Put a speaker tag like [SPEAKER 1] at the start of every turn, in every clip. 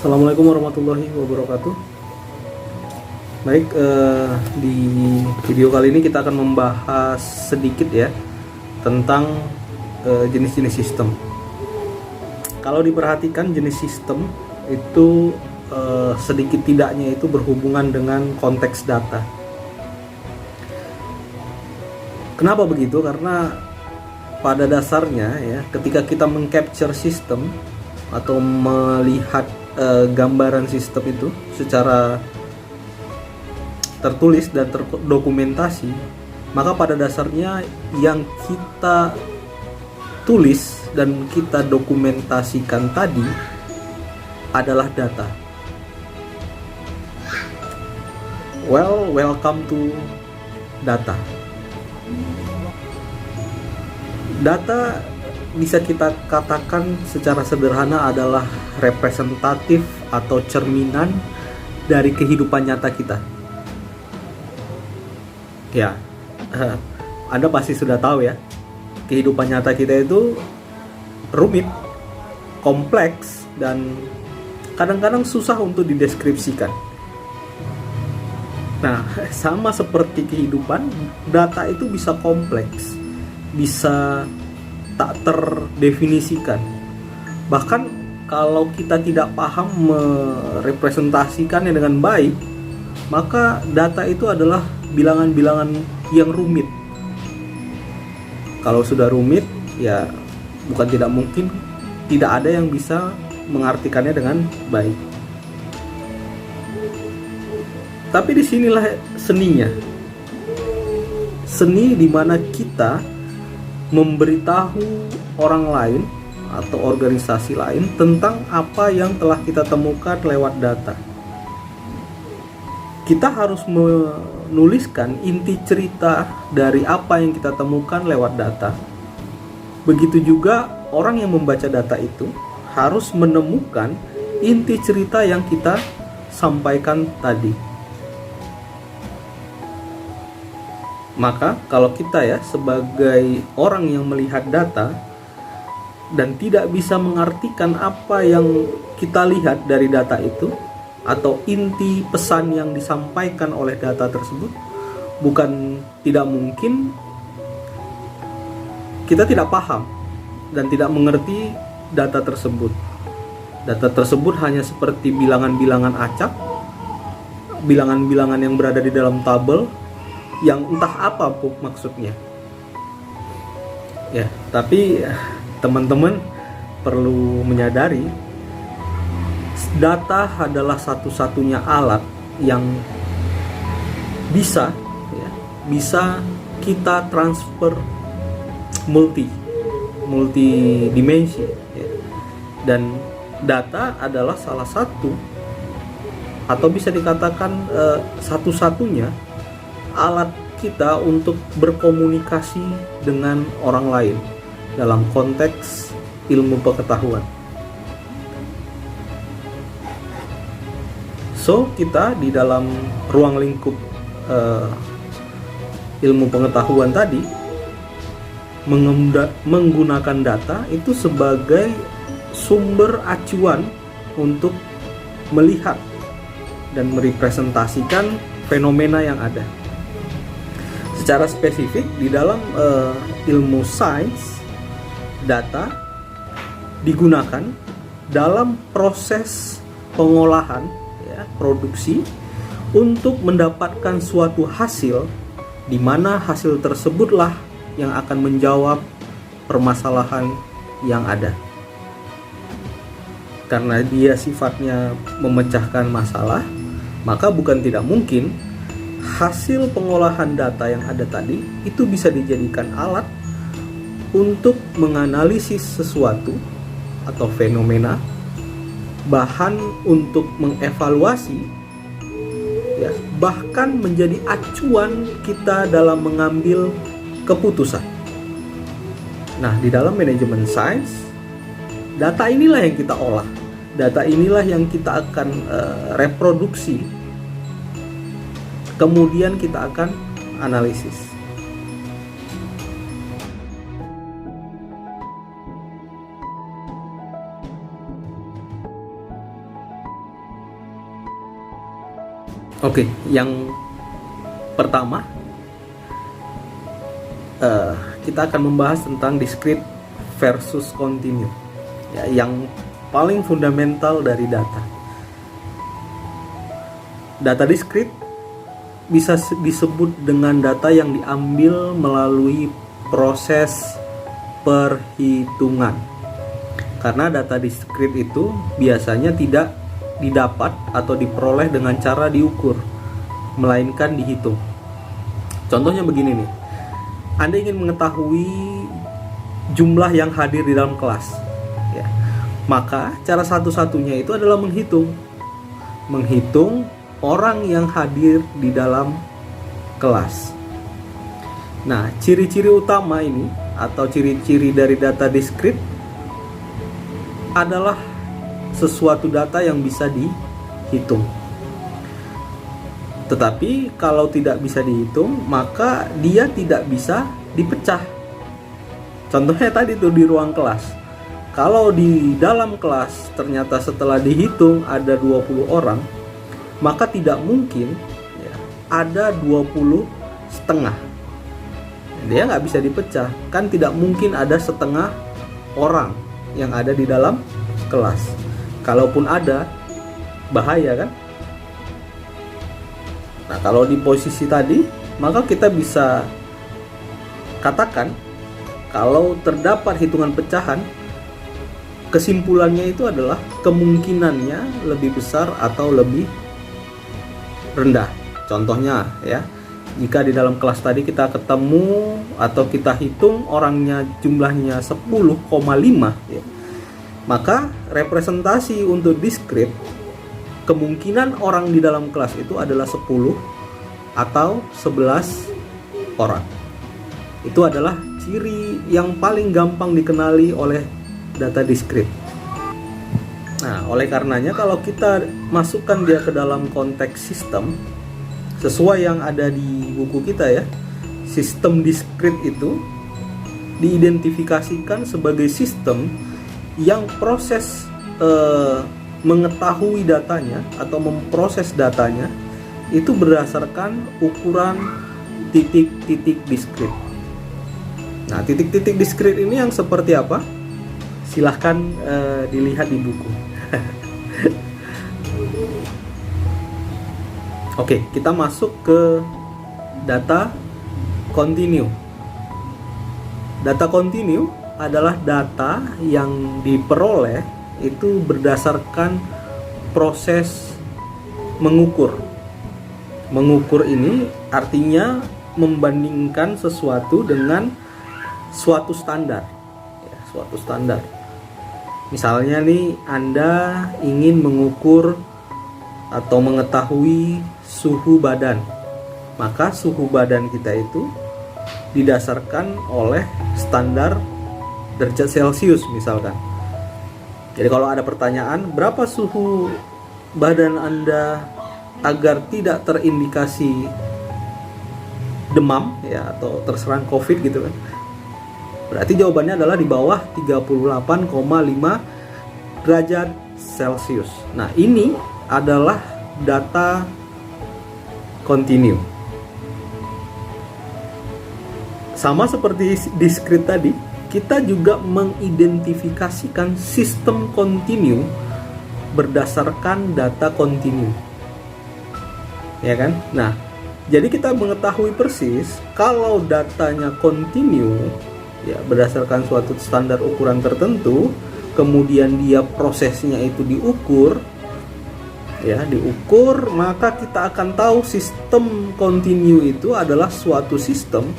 [SPEAKER 1] Assalamualaikum warahmatullahi wabarakatuh. Baik, di video kali ini kita akan membahas sedikit ya tentang jenis-jenis sistem. Kalau diperhatikan jenis sistem itu sedikit tidaknya itu berhubungan dengan konteks data. Kenapa begitu? Karena pada dasarnya ya, ketika kita mengcapture sistem atau melihat gambaran sistem itu secara tertulis dan terdokumentasi, maka pada dasarnya yang kita tulis dan kita dokumentasikan tadi adalah data. Welcome to data. Data bisa kita katakan secara sederhana adalah representatif atau cerminan dari kehidupan nyata kita. Ya, Anda pasti sudah tahu ya, kehidupan nyata kita itu rumit, kompleks, dan kadang-kadang susah untuk dideskripsikan. Nah, sama seperti kehidupan, data itu bisa kompleks, bisa tak terdefinisikan. Bahkan kalau kita tidak paham merepresentasikannya dengan baik, maka data itu adalah bilangan-bilangan yang rumit. Kalau sudah rumit, ya bukan tidak mungkin tidak ada yang bisa mengartikannya dengan baik. Tapi disinilah seninya. Seni di mana kita memberitahu orang lain atau organisasi lain tentang apa yang telah kita temukan lewat data. Kita harus menuliskan inti cerita dari apa yang kita temukan lewat data. Begitu juga orang yang membaca data itu harus menemukan inti cerita yang kita sampaikan tadi. Maka kalau kita ya sebagai orang yang melihat data dan tidak bisa mengartikan apa yang kita lihat dari data itu atau inti pesan yang disampaikan oleh data tersebut, bukan tidak mungkin kita tidak paham dan tidak mengerti data tersebut. Data tersebut hanya seperti bilangan-bilangan acak, bilangan-bilangan yang berada di dalam tabel yang entah apa maksudnya. Ya, tapi teman-teman perlu menyadari data adalah satu-satunya alat yang bisa kita transfer multi dimensi ya. Dan data adalah salah satu atau bisa dikatakan satu-satunya alat kita untuk berkomunikasi dengan orang lain dalam konteks ilmu pengetahuan. So, kita di dalam ruang lingkup ilmu pengetahuan tadi menggunakan data itu sebagai sumber acuan untuk melihat dan merepresentasikan fenomena yang ada. Secara spesifik di dalam ilmu sains, data digunakan dalam proses pengolahan ya, produksi untuk mendapatkan suatu hasil di mana hasil tersebutlah yang akan menjawab permasalahan yang ada. Karena dia sifatnya memecahkan masalah, maka bukan tidak mungkin hasil pengolahan data yang ada tadi itu bisa dijadikan alat untuk menganalisis sesuatu atau fenomena, bahan untuk mengevaluasi ya, bahkan menjadi acuan kita dalam mengambil keputusan. Nah, di dalam manajemen sains, data inilah yang kita olah, data inilah yang kita akan reproduksi, kemudian kita akan analisis. Oke, yang pertama kita akan membahas tentang discrete versus continue, ya, yang paling fundamental dari data. Data discrete bisa disebut dengan data yang diambil melalui proses perhitungan. Karena data discrete itu biasanya tidak didapat atau diperoleh dengan cara diukur, melainkan dihitung. Contohnya begini nih. Anda ingin mengetahui jumlah yang hadir di dalam kelas, ya. Maka cara satu-satunya itu adalah menghitung orang yang hadir di dalam kelas. Nah, ciri-ciri utama ini atau ciri-ciri dari data discrete adalah sesuatu data yang bisa dihitung. Tetapi kalau tidak bisa dihitung, maka dia tidak bisa dipecah. Contohnya tadi tuh di ruang kelas. Kalau di dalam kelas ternyata setelah dihitung ada 20 orang, maka tidak mungkin ya, ada 20 setengah. Dia nggak bisa dipecah. Kan tidak mungkin ada setengah orang yang ada di dalam kelas. Kalaupun ada, bahaya kan? Nah, kalau di posisi tadi, maka kita bisa katakan kalau terdapat hitungan pecahan, kesimpulannya itu adalah kemungkinannya lebih besar atau lebih rendah. Contohnya ya, jika di dalam kelas tadi kita ketemu atau kita hitung orangnya jumlahnya 10,5 ya, maka representasi untuk discrete kemungkinan orang di dalam kelas itu adalah 10 atau 11 orang. Itu adalah ciri yang paling gampang dikenali oleh data discrete. Nah, oleh karenanya kalau kita masukkan dia ke dalam konteks sistem, sesuai yang ada di buku kita ya, sistem discrete itu diidentifikasikan sebagai sistem yang proses mengetahui datanya atau memproses datanya itu berdasarkan ukuran titik-titik discrete. Nah, titik-titik discrete ini yang seperti apa? Silahkan dilihat di buku. Oke, kita masuk ke data continue. Data continue adalah data yang diperoleh itu berdasarkan proses mengukur. Mengukur ini artinya membandingkan sesuatu dengan suatu standar. Ya, suatu standar. Misalnya nih, Anda ingin mengukur atau mengetahui suhu badan. Maka suhu badan kita itu didasarkan oleh standar derajat Celcius misalkan. Jadi kalau ada pertanyaan, berapa suhu badan Anda agar tidak terindikasi demam ya atau terserang COVID gitu kan. Berarti jawabannya adalah di bawah 38,5 derajat Celcius. Nah, ini adalah data continue. Sama seperti discrete tadi, kita juga mengidentifikasikan sistem continue berdasarkan data continue. Ya kan? Nah, jadi kita mengetahui persis kalau datanya continue ya berdasarkan suatu standar ukuran tertentu, kemudian dia prosesnya itu diukur, maka kita akan tahu sistem continue itu adalah suatu sistem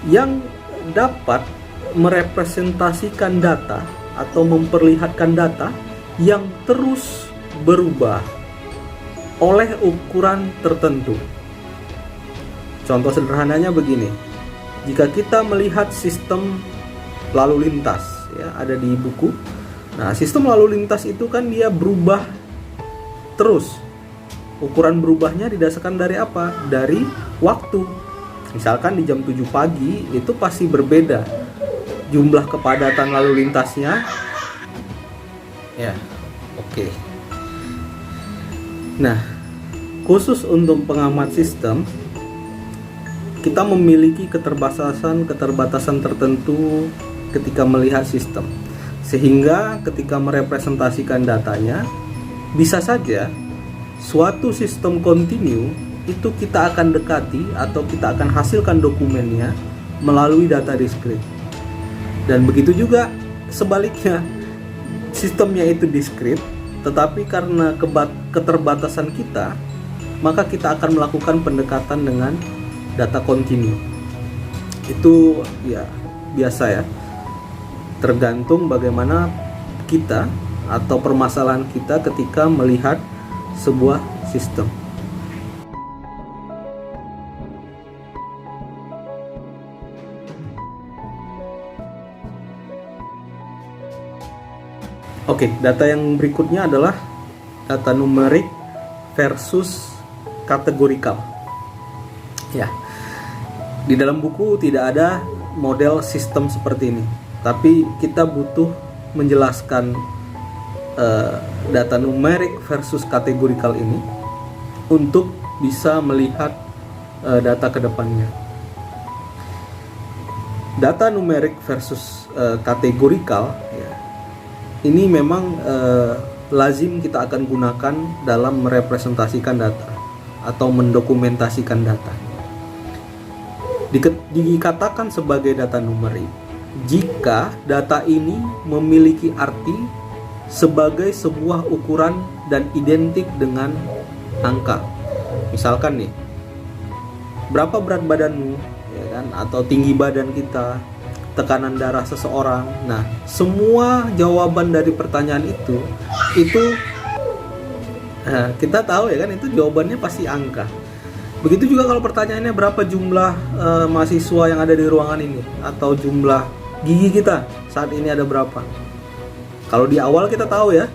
[SPEAKER 1] yang dapat merepresentasikan data atau memperlihatkan data yang terus berubah oleh ukuran tertentu. Contoh sederhananya begini. Jika kita melihat sistem lalu lintas ya, ada di buku. Nah, sistem lalu lintas itu kan dia berubah terus. Ukuran berubahnya didasarkan dari apa? Dari waktu. Misalkan di jam 7 pagi itu pasti berbeda jumlah kepadatan lalu lintasnya. Ya, oke. Nah, khusus untuk pengamat sistem, kita memiliki keterbatasan tertentu ketika melihat sistem. Sehingga ketika merepresentasikan datanya, bisa saja suatu sistem kontinu itu kita akan dekati atau kita akan hasilkan dokumennya melalui data diskrit. Dan begitu juga sebaliknya, sistemnya itu diskrit, tetapi karena keterbatasan kita, maka kita akan melakukan pendekatan dengan data kontinu. Itu ya biasa ya, tergantung bagaimana kita atau permasalahan kita ketika melihat sebuah sistem. Oke, data yang berikutnya adalah data numerik versus kategorikal. Ya, di dalam buku tidak ada model sistem seperti ini, tapi kita butuh menjelaskan data numerik versus kategorikal ini untuk bisa melihat data kedepannya. Data numerik versus kategorikal, ya, ini memang lazim kita akan gunakan dalam merepresentasikan data atau mendokumentasikan data. Dikatakan sebagai data numerik jika data ini memiliki arti sebagai sebuah ukuran dan identik dengan angka. Misalkan nih, berapa berat badanmu, ya kan? Atau tinggi badan kita, tekanan darah seseorang. Nah, semua jawaban dari pertanyaan itu kita tahu ya kan, itu jawabannya pasti angka. Begitu juga kalau pertanyaannya berapa jumlah mahasiswa yang ada di ruangan ini, atau jumlah gigi kita saat ini ada berapa. Kalau di awal kita tahu ya,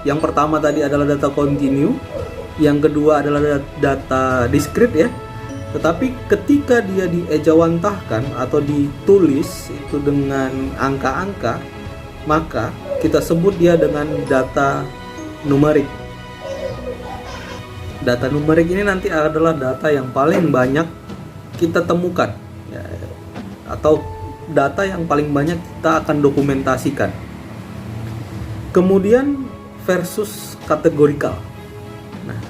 [SPEAKER 1] yang pertama tadi adalah data kontinu, yang kedua adalah data diskrit ya. Tetapi ketika dia diejawantahkan atau ditulis itu dengan angka-angka, maka kita sebut dia dengan data numerik. Data numerik ini nanti adalah data yang paling banyak kita temukan, ya, atau data yang paling banyak kita akan dokumentasikan. Kemudian versus kategorikal. Nah,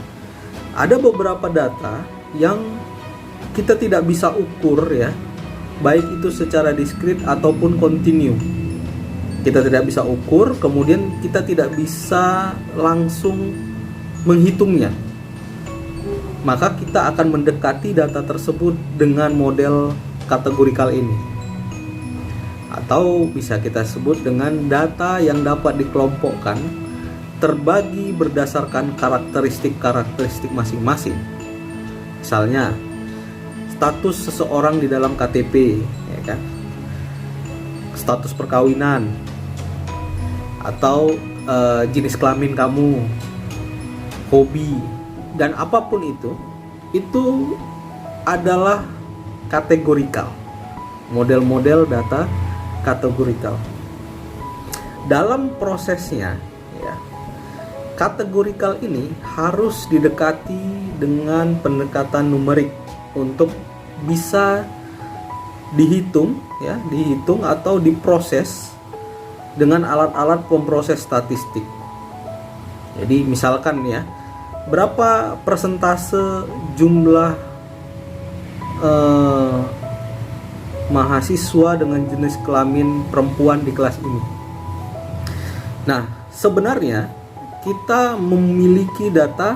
[SPEAKER 1] ada beberapa data yang kita tidak bisa ukur ya, baik itu secara diskrit ataupun kontinu. Kita tidak bisa ukur, kemudian kita tidak bisa langsung menghitungnya. Maka kita akan mendekati data tersebut dengan model kategorikal ini. Atau bisa kita sebut dengan data yang dapat dikelompokkan terbagi berdasarkan karakteristik masing-masing. Misalnya, status seseorang di dalam KTP, ya kan? Status perkawinan, atau jenis kelamin kamu, hobi, dan apapun itu adalah kategorikal. Model-model data kategorikal. Dalam prosesnya, ya, kategorikal ini harus didekati dengan pendekatan numerik untuk bisa dihitung atau diproses dengan alat-alat pemproses statistik. Jadi misalkan ya, berapa persentase jumlah mahasiswa dengan jenis kelamin perempuan di kelas ini. Nah, sebenarnya kita memiliki data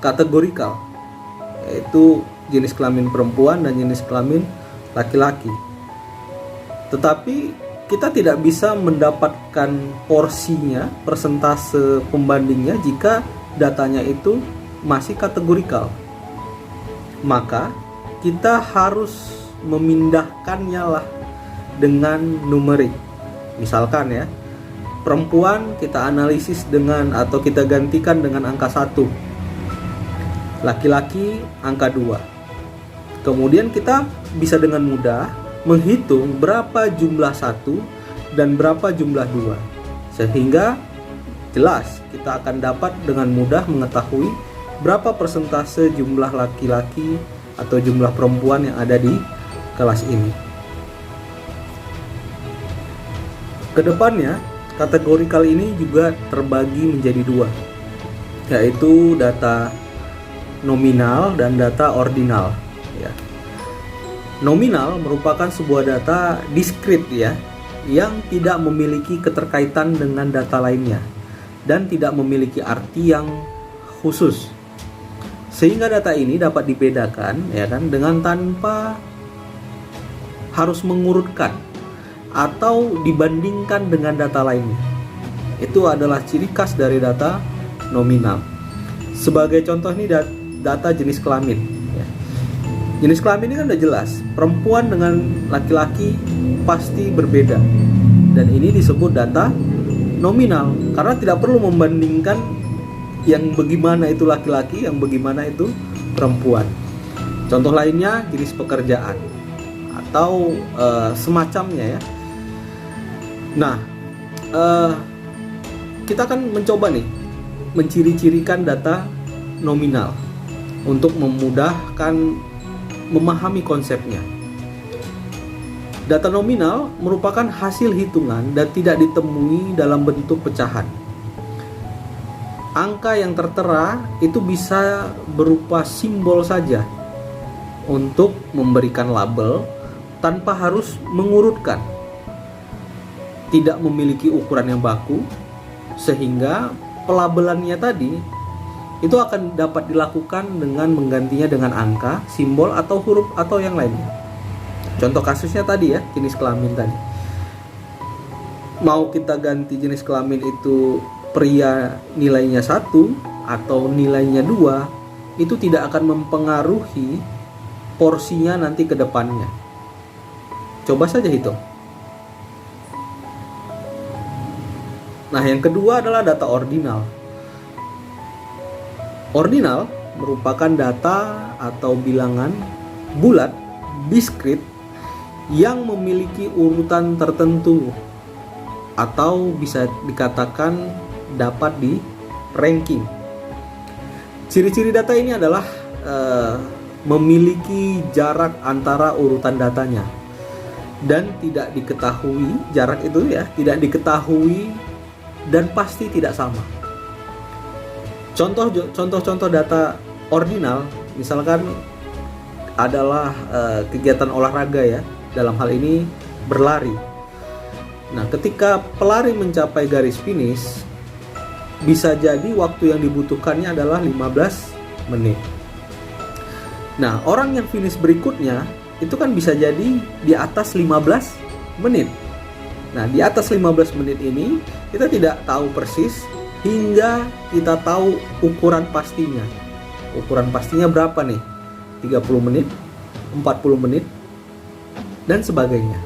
[SPEAKER 1] kategorikal, yaitu jenis kelamin perempuan dan jenis kelamin laki-laki. Tetapi kita tidak bisa mendapatkan porsinya, persentase pembandingnya jika datanya itu masih kategorikal. Maka kita harus memindahkannya lah dengan numerik. Misalkan ya, perempuan kita analisis dengan atau kita gantikan dengan angka 1, laki-laki angka 2. Kemudian kita bisa dengan mudah menghitung berapa jumlah 1 dan berapa jumlah 2, sehingga jelas kita akan dapat dengan mudah mengetahui berapa persentase jumlah laki-laki atau jumlah perempuan yang ada di kelas ini. Kedepannya, kategori kali ini juga terbagi menjadi dua, yaitu data nominal dan data ordinal. Ya. Nominal merupakan sebuah data diskrit ya, yang tidak memiliki keterkaitan dengan data lainnya dan tidak memiliki arti yang khusus. Sehingga data ini dapat dibedakan ya kan dengan tanpa harus mengurutkan atau dibandingkan dengan data lainnya. Itu adalah ciri khas dari data nominal. Sebagai contoh ini data jenis kelamin ya. Jenis kelamin ini kan udah jelas, perempuan dengan laki-laki pasti berbeda. Dan ini disebut data nominal karena tidak perlu membandingkan yang bagaimana itu laki-laki, yang bagaimana itu perempuan. Contoh lainnya jenis pekerjaan atau semacamnya ya. Nah, kita akan mencoba nih menciri-cirikan data nominal untuk memudahkan memahami konsepnya. Data nominal merupakan hasil hitungan dan tidak ditemui dalam bentuk pecahan. Angka yang tertera itu bisa berupa simbol saja untuk memberikan label tanpa harus mengurutkan. Tidak memiliki ukuran yang baku, sehingga pelabelannya tadi itu akan dapat dilakukan dengan menggantinya dengan angka, simbol, atau huruf atau yang lainnya. Contoh kasusnya tadi ya, jenis kelamin tadi. Mau kita ganti jenis kelamin itu pria nilainya 1 atau nilainya 2, itu tidak akan mempengaruhi porsinya nanti ke depannya. Coba saja hitung. Nah, yang kedua adalah data ordinal. Ordinal merupakan data atau bilangan bulat diskrit yang memiliki urutan tertentu atau bisa dikatakan dapat di ranking. Ciri-ciri data ini adalah memiliki jarak antara urutan datanya dan tidak diketahui, jarak itu ya tidak diketahui dan pasti tidak sama. Contoh data ordinal misalkan adalah kegiatan olahraga ya, dalam hal ini berlari. Nah, ketika pelari mencapai garis finish, bisa jadi waktu yang dibutuhkannya adalah 15 menit. Nah, orang yang finish berikutnya itu kan bisa jadi di atas 15 menit. Nah, di atas 15 menit ini kita tidak tahu persis hingga kita tahu ukuran pastinya. Ukuran pastinya berapa nih? 30 menit, 40 menit, dan sebagainya.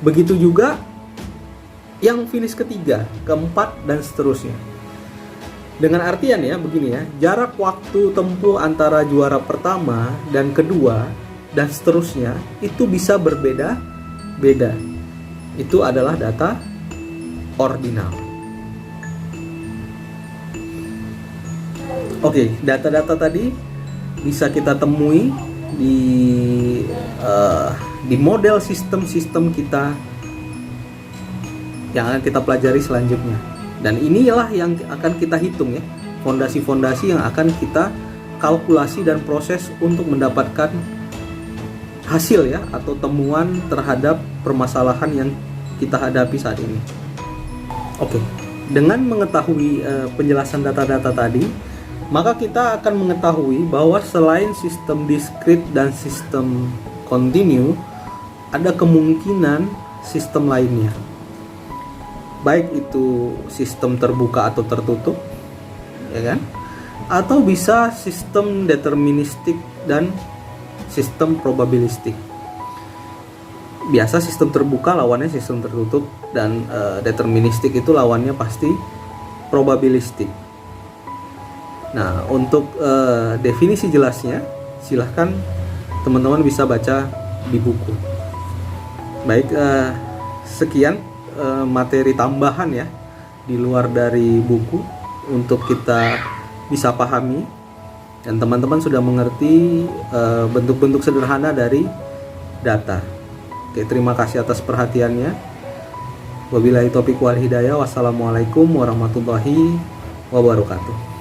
[SPEAKER 1] Begitu juga yang finish ketiga, keempat, dan seterusnya. Dengan artian ya, begini ya, jarak waktu tempuh antara juara pertama dan kedua dan seterusnya itu bisa berbeda-beda. Itu adalah data ordinal. Oke, data-data tadi bisa kita temui di model sistem-sistem kita yang akan kita pelajari selanjutnya. Dan inilah yang akan kita hitung ya, fondasi-fondasi yang akan kita kalkulasi dan proses untuk mendapatkan hasil ya, atau temuan terhadap permasalahan yang kita hadapi saat ini. Oke, dengan mengetahui penjelasan data-data tadi, maka kita akan mengetahui bahwa selain sistem diskrit dan sistem kontinu, ada kemungkinan sistem lainnya. Baik itu sistem terbuka atau tertutup, ya kan? Atau bisa sistem deterministik dan sistem probabilistik. Biasa sistem terbuka lawannya sistem tertutup, dan deterministik itu lawannya pasti probabilistik. Nah, untuk definisi jelasnya silahkan teman-teman bisa baca di buku. Baik, sekian materi tambahan ya di luar dari buku untuk kita bisa pahami dan teman-teman sudah mengerti bentuk-bentuk sederhana dari data. Oke, terima kasih atas perhatiannya. Wabillahi taufiq wal hidayah. Wassalamualaikum warahmatullahi wabarakatuh.